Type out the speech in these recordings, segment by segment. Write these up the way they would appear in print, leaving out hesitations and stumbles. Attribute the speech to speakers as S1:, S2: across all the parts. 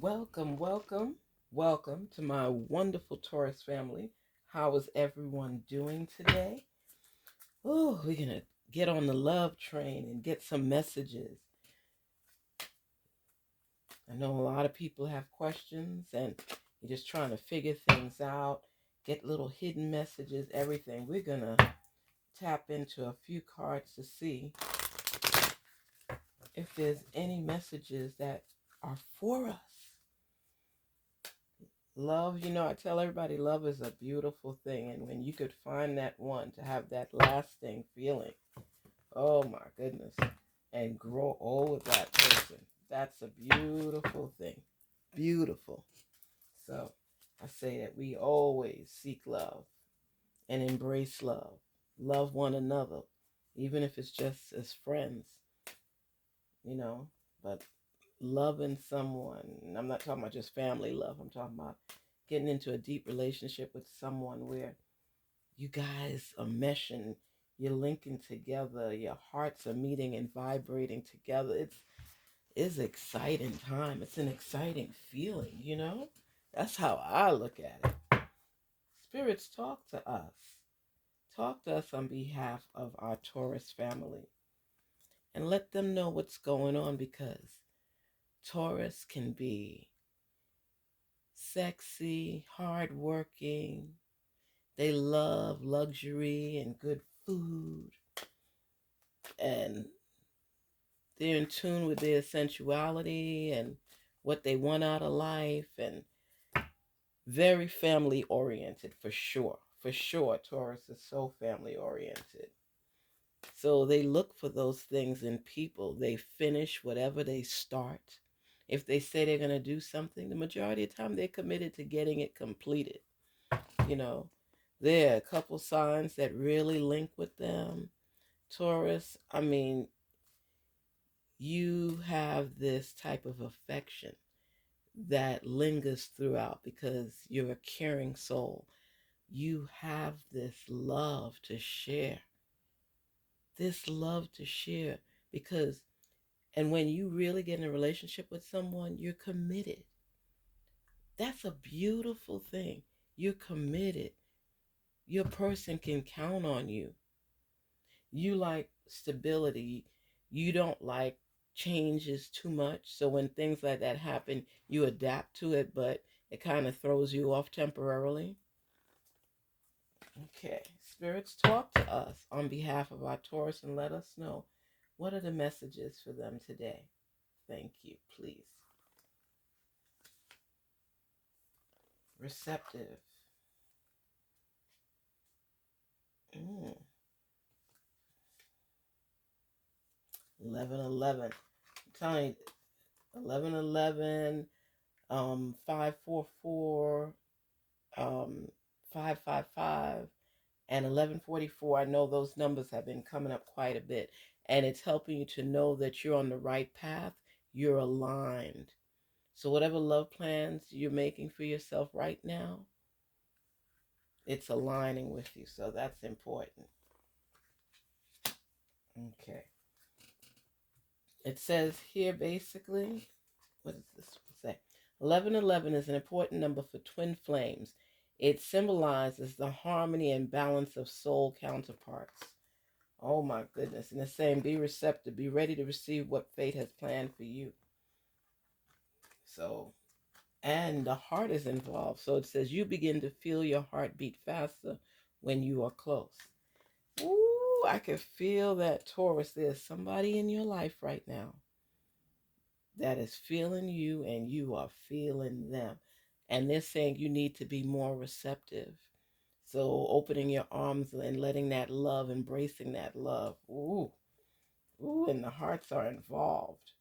S1: Welcome, welcome, welcome to my wonderful Taurus family. How is everyone doing today? Oh, we're going to get on the love train and get some messages. I know a lot of people have questions and you're just trying to figure things out, get little hidden messages, everything. We're going to tap into a few cards to see if there's any messages that are for us. Love, I tell everybody love is a beautiful thing. And when you could find that one to have that lasting feeling, oh my goodness, and grow old with that person, that's a beautiful thing. Beautiful. So I say that we always seek love and embrace love. Love one another, even if it's just as friends, you know. But loving someone, and I'm not talking about just family love, I'm talking about getting into a deep relationship with someone where you guys are meshing, you're linking together, your hearts are meeting and vibrating together. It's exciting time. It's an exciting feeling. That's how I look at it. Spirits talk to us. Talk to us on behalf of our Taurus family and let them know what's going on because Taurus can be sexy, hardworking. They love luxury and good food, and they're in tune with their sensuality and what they want out of life, and very family oriented for sure. For sure, Taurus is so family oriented. So they look for those things in people. They finish whatever they start. If they say they're going to do something, the majority of the time they're committed to getting it completed. You know, there are a couple signs that really link with them. Taurus, I mean, you have this type of affection that lingers throughout because you're a caring soul. You have this love to share. This love to share because, and when you really get in a relationship with someone, you're committed. That's a beautiful thing. You're committed. Your person can count on you. You like stability. You don't like changes too much. So when things like that happen, you adapt to it, but it kind of throws you off temporarily. Okay, spirits, talk to us on behalf of our Taurus and let us know what are the messages for them today. Thank you, please. Receptive. Mm. 1111. I'm telling you, 1111, 544, 555, and 1144. I know those numbers have been coming up quite a bit, and it's helping you to know that you're on the right path. You're aligned. So whatever love plans you're making for yourself right now, it's aligning with you. So that's important. Okay. It says here basically, what does this say? 1111 is an important number for twin flames. It symbolizes the harmony and balance of soul counterparts. Oh my goodness. And it's saying be receptive, be ready to receive what fate has planned for you. So, and the heart is involved. So it says you begin to feel your heart beat faster when you are close. Ooh, I can feel that, Taurus. There's somebody in your life right now that is feeling you and you are feeling them. And they're saying you need to be more receptive. So opening your arms and letting that love, embracing that love. Ooh, ooh, and the hearts are involved.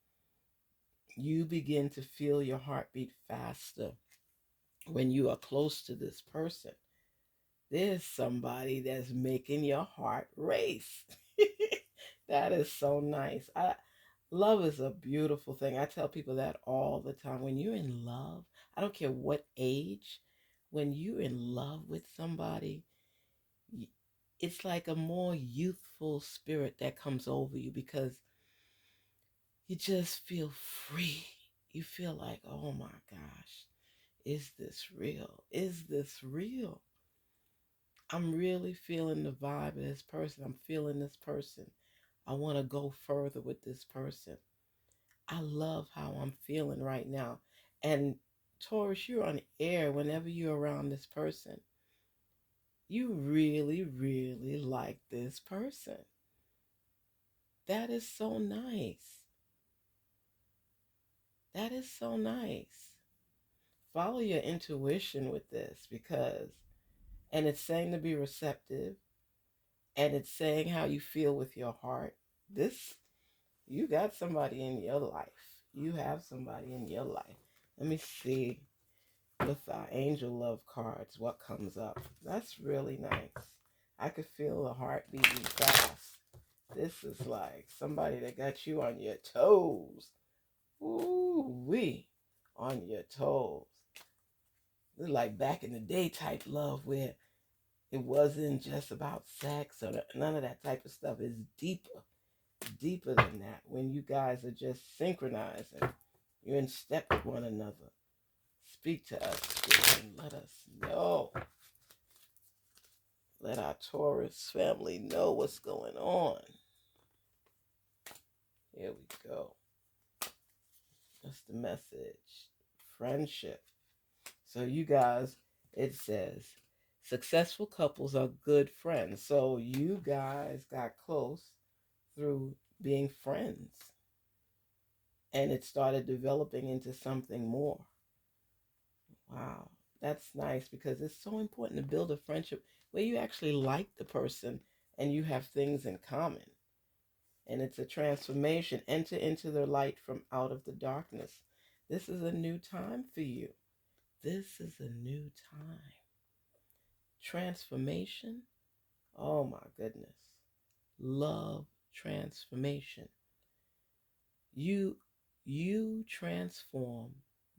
S1: You begin to feel your heartbeat faster when you are close to this person. There's somebody that's making your heart race. That is so nice. Love is a beautiful thing. I tell people that all the time. When you're in love, I don't care what age, when you're in love with somebody, it's like a more youthful spirit that comes over you because you just feel free. You feel like, oh my gosh, is this real? Is this real? I'm really feeling the vibe of this person. I'm feeling this person. I want to go further with this person. I love how I'm feeling right now. And Taurus, you're on air whenever you're around this person. You really, really like this person. That is so nice. That is so nice. Follow your intuition with this because, and it's saying to be receptive, and it's saying how you feel with your heart. This, you got somebody in your life. You have somebody in your life. Let me see with our angel love cards what comes up. That's really nice. I could feel the heart beating fast. This is like somebody that got you on your toes. Ooh wee, on your toes. This is like back in the day type love where it wasn't just about sex or none of that type of stuff. It's deeper, deeper than that. When you guys are just synchronizing, you're in step with one another. Speak to us, Spirit, and let us know. Let our Taurus family know what's going on. Here we go. That's the message. Friendship. So you guys, it says, successful couples are good friends. So you guys got close through being friends. And it started developing into something more. Wow. That's nice because it's so important to build a friendship where you actually like the person and you have things in common. And it's a transformation. Enter into the light from out of the darkness. This is a new time for you. This is a new time. Transformation. Oh my goodness. Love transformation. You transform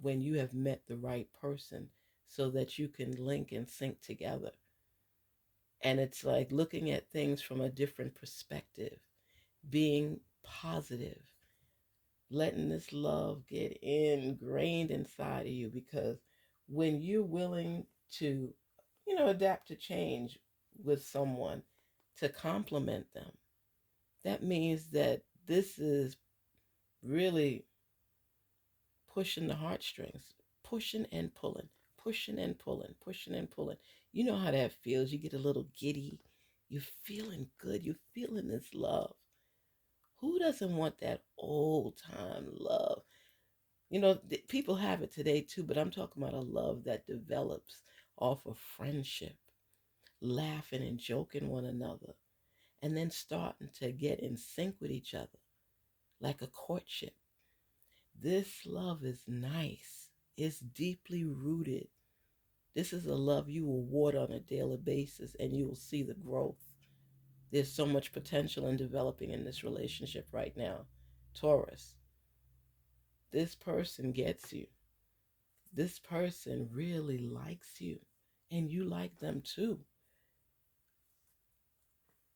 S1: when you have met the right person so that you can link and sync together. And it's like looking at things from a different perspective, being positive, letting this love get ingrained inside of you, because when you're willing to, adapt to change with someone to complement them, that means that this is really pushing the heartstrings, pushing and pulling, pushing and pulling, pushing and pulling. You know how that feels. You get a little giddy. You're feeling good. You're feeling this love. Who doesn't want that old time love? People have it today too, but I'm talking about a love that develops off of friendship, laughing and joking one another, and then starting to get in sync with each other like a courtship. This love is nice. It's deeply rooted. This is a love you will water on a daily basis and you will see the growth. There's so much potential in developing in this relationship right now. Taurus, this person gets you. This person really likes you and you like them too.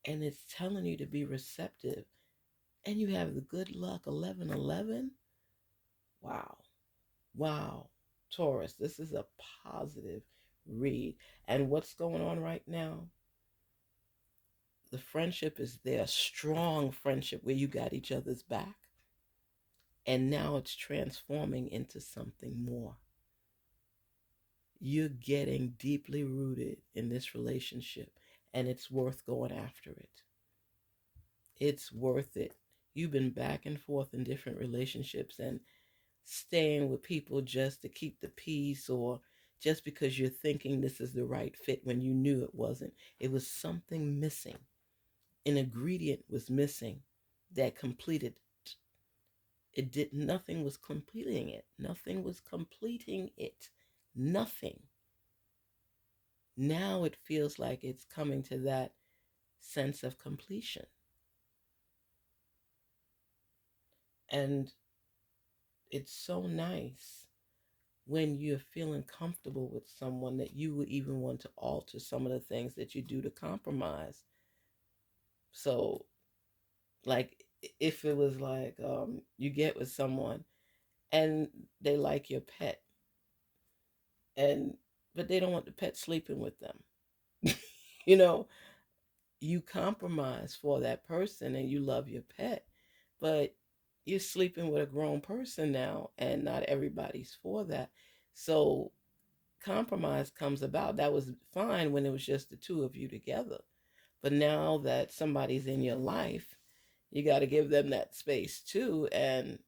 S1: And it's telling you to be receptive. And you have the good luck 1111. Wow. Wow. Taurus, this is a positive read. And what's going on right now? The friendship is there, strong friendship where you got each other's back. And now it's transforming into something more. You're getting deeply rooted in this relationship, and it's worth going after it. It's worth it. You've been back and forth in different relationships and staying with people just to keep the peace, or just because you're thinking this is the right fit when you knew it wasn't. It was something missing. An ingredient was missing that completed it. Nothing was completing it. Nothing was completing it. Nothing. Now it feels like it's coming to that sense of completion. And it's so nice when you're feeling comfortable with someone that you would even want to alter some of the things that you do to compromise. So, like, if it was like you get with someone and they like your pet, and but they don't want the pet sleeping with them. You know, you compromise for that person and you love your pet, but you're sleeping with a grown person now, and not everybody's for that. So compromise comes about. That was fine when it was just the two of you together. But now that somebody's in your life, you got to give them that space too. And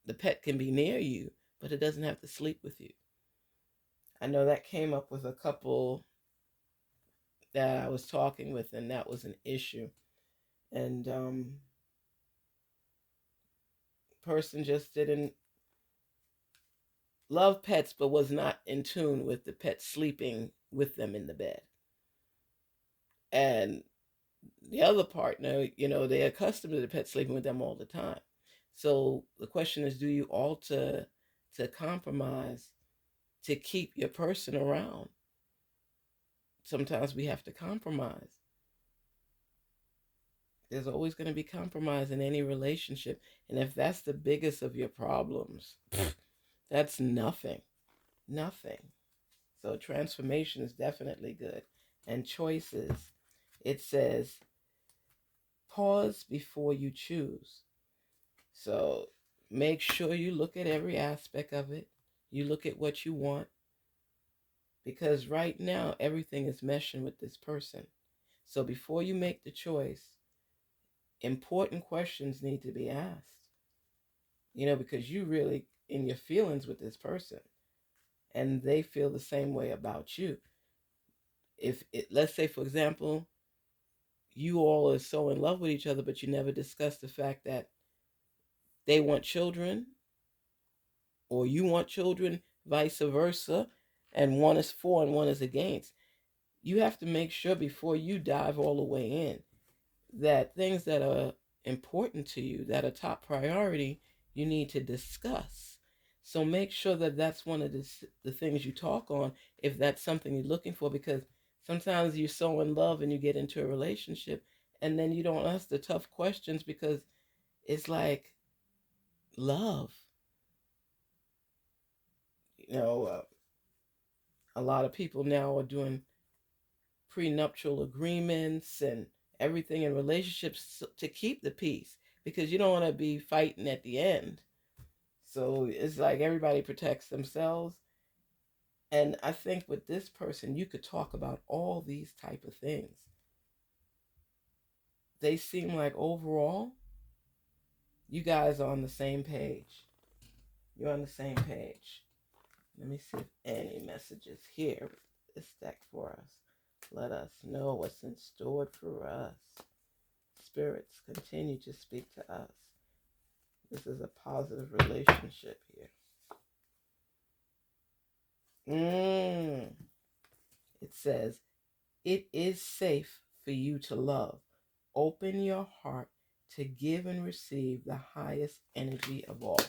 S1: the pet can be near you, but it doesn't have to sleep with you. I know that came up with a couple that I was talking with, and that was an issue. And person just didn't love pets, but was not in tune with the pet sleeping with them in the bed. And the other partner, they're accustomed to the pet sleeping with them all the time. So the question is, do you alter to compromise to keep your person around? Sometimes we have to compromise. There's always going to be compromise in any relationship. And if that's the biggest of your problems, that's nothing. Nothing. So transformation is definitely good. And choices, it says, pause before you choose. So make sure you look at every aspect of it. You look at what you want. Because right now, everything is meshing with this person. So before you make the choice, important questions need to be asked. Because you really in your feelings with this person, and they feel the same way about you. If it, let's say, for example, you all are so in love with each other, but you never discuss the fact that they want children, or you want children, vice versa, and one is for and one is against. You have to make sure before you dive all the way in that things that are important to you, that are top priority, you need to discuss. So make sure that that's one of the things you talk on, if that's something you're looking for, because sometimes you're so in love and you get into a relationship and then you don't ask the tough questions because it's like love. You know, a lot of people now are doing prenuptial agreements and everything in relationships to keep the peace, because you don't want to be fighting at the end. So it's like everybody protects themselves. And I think with this person, you could talk about all these type of things. They seem like overall, you guys are on the same page. You're on the same page. Let me see if any messages here with this deck for us. Let us know what's in store for us. Spirits, continue to speak to us. This is a positive relationship here. It says, it is safe for you to love. Open your heart to give and receive the highest energy of all.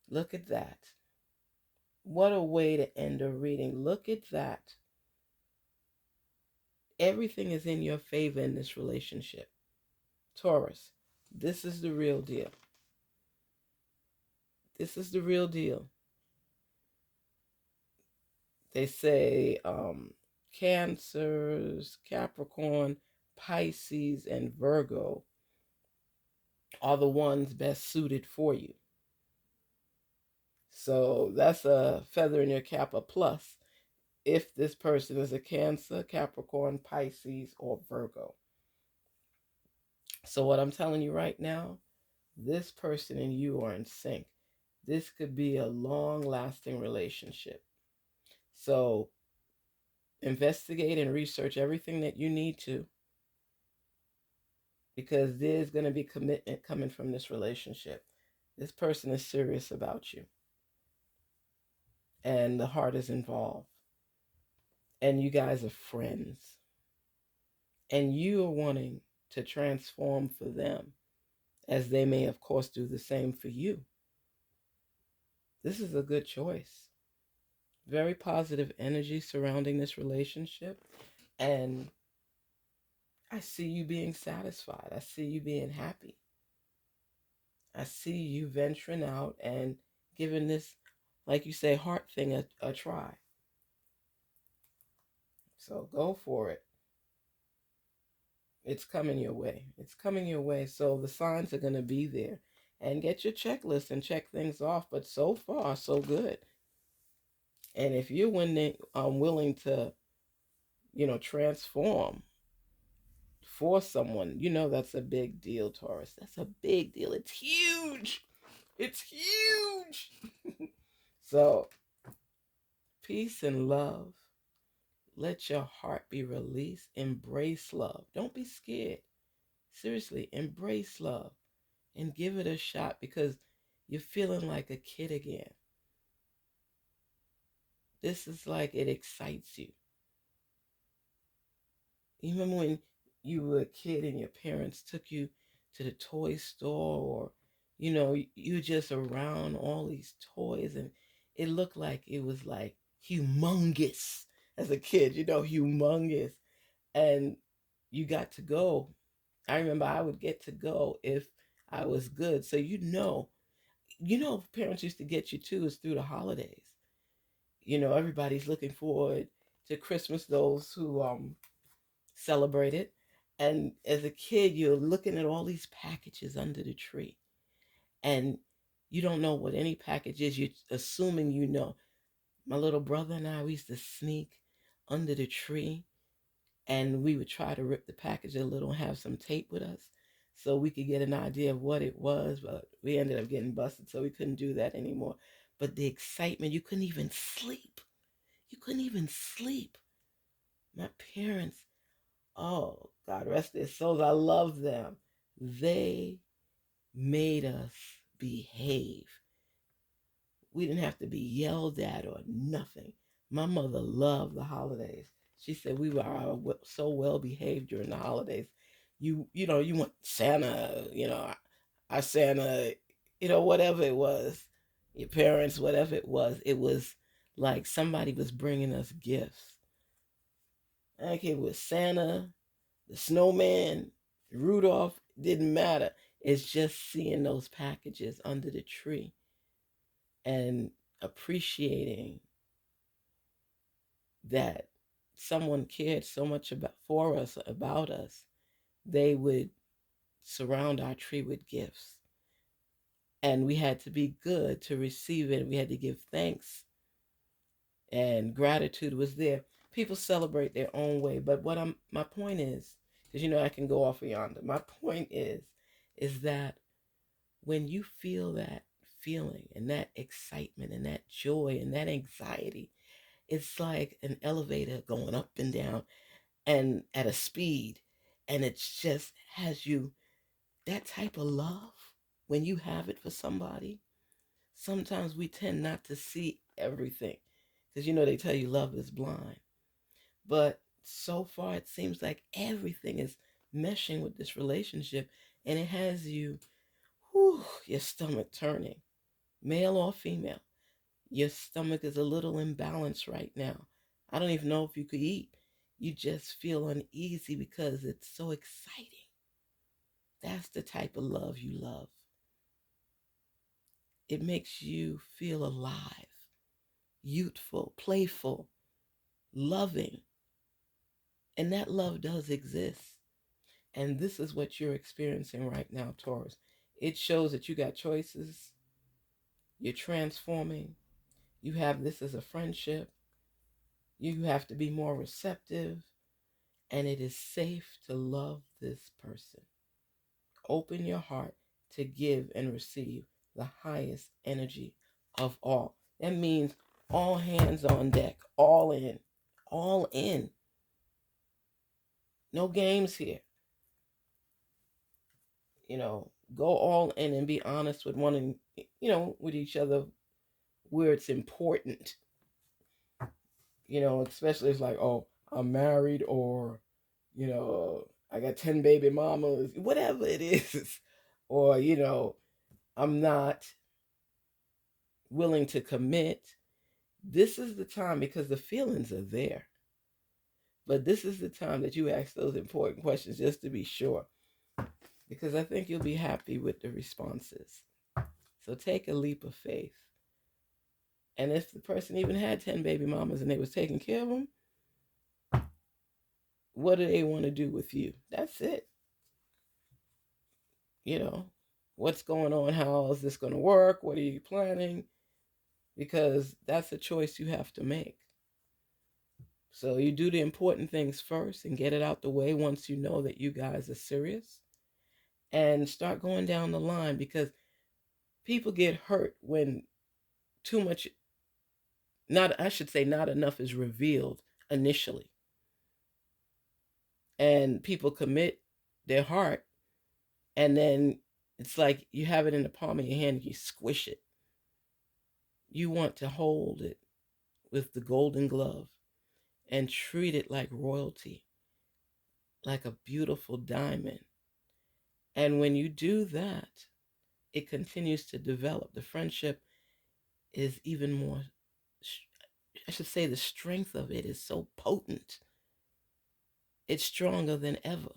S1: Look at that. What a way to end a reading. Look at that. Everything is in your favor in this relationship. Taurus, this is the real deal. This is the real deal. They say Cancers, Capricorn, Pisces, and Virgo are the ones best suited for you. So that's a feather in your cap, a plus, if this person is a Cancer, Capricorn, Pisces, or Virgo. So what I'm telling you right now, this person and you are in sync. This could be a long-lasting relationship. So investigate and research everything that you need to, because there's going to be commitment coming from this relationship. This person is serious about you, and the heart is involved, and you guys are friends, and you are wanting to transform for them, as they may, of course, do the same for you. This is a good choice. Very positive energy surrounding this relationship, and I see you being satisfied. I see you being happy. I see you venturing out and giving this, like you say, heart thing a try. So go for it. It's coming your way. It's coming your way. So the signs are going to be there. And get your checklist and check things off. But so far, so good. And if you're willing to, transform for someone, that's a big deal, Taurus. That's a big deal. It's huge. It's huge. So, peace and love. Let your heart be released. Embrace love. Don't be scared. Seriously, embrace love and give it a shot because you're feeling like a kid again. This is like it excites you. You remember when you were a kid and your parents took you to the toy store, or you just around all these toys, and it looked like it was like humongous as a kid, humongous. And you got to go. I remember I would get to go if I was good. So parents used to get you too is through the holidays. Everybody's looking forward to Christmas, those who celebrate it. And as a kid, you're looking at all these packages under the tree. And you don't know what any package is. You're assuming you know. My little brother and I, we used to sneak under the tree, and we would try to rip the package a little and have some tape with us so we could get an idea of what it was. But we ended up getting busted, so we couldn't do that anymore. But the excitement, you couldn't even sleep. You couldn't even sleep. My parents, oh, God rest their souls, I love them. They made us behave. We didn't have to be yelled at or nothing. My mother loved the holidays. She said we were so well behaved during the holidays. You want Santa, our Santa, whatever it was, your parents, whatever it was like somebody was bringing us gifts. Like it was Santa, the snowman, Rudolph, didn't matter. It's just seeing those packages under the tree and appreciating that someone cared so much about us, they would surround our tree with gifts. And we had to be good to receive it. We had to give thanks. And gratitude was there. People celebrate their own way. But my point is, because I can go off of yonder. My point is that when you feel that feeling and that excitement and that joy and that anxiety, it's like an elevator going up and down and at a speed. And it just has you, that type of love, when you have it for somebody, sometimes we tend not to see everything. Because they tell you love is blind. But so far, it seems like everything is meshing with this relationship. And it has you, your stomach turning, male or female. Your stomach is a little imbalanced right now. I don't even know if you could eat. You just feel uneasy because it's so exciting. That's the type of love you love. It makes you feel alive, youthful, playful, loving. And that love does exist. And this is what you're experiencing right now, Taurus. It shows that you got choices. You're transforming. You have this as a friendship. You have to be more receptive. And it is safe to love this person. Open your heart to give and receive the highest energy of all. That means all hands on deck, all in, all in. No games here. Go all in and be honest with with each other where it's important. Especially it's like, oh, I'm married, or, I got 10 baby mamas, whatever it is. Or, I'm not willing to commit. This is the time, because the feelings are there. But this is the time that you ask those important questions just to be sure. Because I think you'll be happy with the responses. So take a leap of faith And if the person even had 10 baby mamas and they was taking care of them, what do they want to do with you? That's it. You know, what's going on? How is this going to work? What are you planning? Because that's a choice you have to make. So you do the important things first and get it out the way once you know that you guys are serious, and start going down the line, because people get hurt when too much, not, I should say, not enough is revealed initially. And people commit their heart, and then it's like you have it in the palm of your hand and you squish it. You want to hold it with the golden glove and treat it like royalty, like a beautiful diamond. And when you do that, it continues to develop. The friendship is even more, I should say, the strength of it is so potent. It's stronger than ever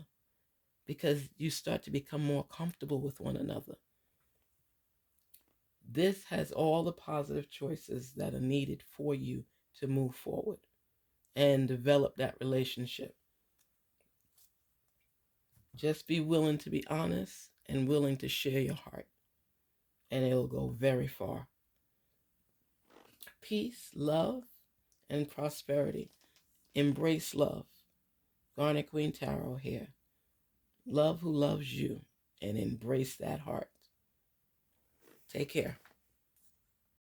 S1: because you start to become more comfortable with one another. This has all the positive choices that are needed for you to move forward and develop that relationship. Just be willing to be honest and willing to share your heart, and it'll go very far. Peace, love, and prosperity. Embrace love. Garnetqueentarot here. Love who loves you, and embrace that heart. Take care.